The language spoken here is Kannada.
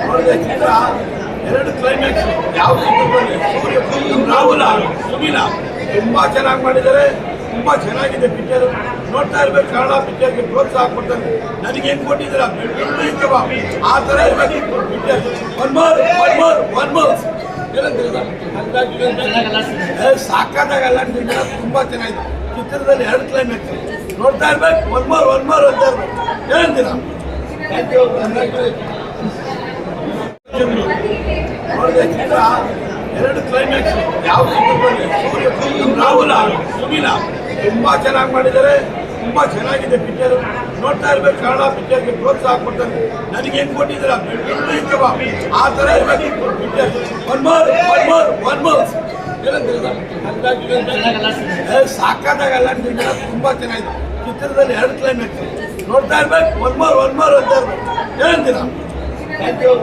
ನೋಡಿದೆ ಚಿತ್ರ ಎರಡು ಕ್ಲೈಮ್ಯಾಕ್ಸ್ ಯಾವ ಸೂರ್ಯ ರಾಹುಲ ಸುನೀಲ ತುಂಬಾ ಚೆನ್ನಾಗಿ ಮಾಡಿದ್ದಾರೆ. ತುಂಬಾ ಚೆನ್ನಾಗಿದೆ ಪಿಕ್ಚರ್. ನೋಡ್ತಾ ಇರ್ಬೇಕು. ಕನ್ನಡ ಪಿಕ್ಚರ್ಗೆ ಪ್ರೋತ್ಸಾಹ ಕೊಡ್ತಾರೆ. ನನಗೆ ಹೆಂಗ್ ಕೊಟ್ಟಿದ್ದೀರ ಆ ತರ ಇರ್ಬೇಕು ಪಿಕ್ಚರ್. One more ಸಾಕಾದಾಗಲ್ಲ. ತುಂಬಾ ಚೆನ್ನಾಗಿದೆ ಚಿತ್ರದಲ್ಲಿ. ಎರಡು ಕ್ಲೈಮ್ಯಾಕ್ಸ್ ನೋಡ್ತಾ ಇರ್ಬೇಕು. ಒನ್ ಮೋರ್ ಅಂತ ಇರ್ಬೇಕು. ಏನಂತೀರ? Thank you. ನೋಡಿದೆ ಚಿತ್ರ ಎರಡು ಕ್ಲೈಮ್ಯಾಕ್ಸ್ ಯಾವ ಸೂರ್ಯ ರಾಹುಲ ಸುನೀಲ ತುಂಬಾ ಚೆನ್ನಾಗಿ ಮಾಡಿದ್ದಾರೆ. ತುಂಬಾ ಚೆನ್ನಾಗಿದೆ ಪಿಕ್ಚರ್. ನೋಡ್ತಾ ಇರ್ಬೇಕು. ಕನ್ನಡ ಪಿಕ್ಚರ್ಗೆ ಪ್ರೋತ್ಸಾಹ ಕೊಡ್ತಾರೆ. ನನಗೆ ಹೆಂಗ್ ಕೊಟ್ಟಿದ್ದೀರ ಆ ತರ ಇರ್ಬೇಕು ಪಿಕ್ಚರ್. One more ಸಾಕಾದಾಗಲ್ಲ. ತುಂಬಾ ಚೆನ್ನಾಗಿದೆ ಚಿತ್ರದಲ್ಲಿ. ಎರಡು ಕ್ಲೈಮ್ಯಾಕ್ಸ್ ನೋಡ್ತಾ ಇರ್ಬೇಕು. ಒನ್ ಮೋರ್ ಅಂತ ಇರ್ಬೇಕು. ಏನಂತೀರ? Thank you.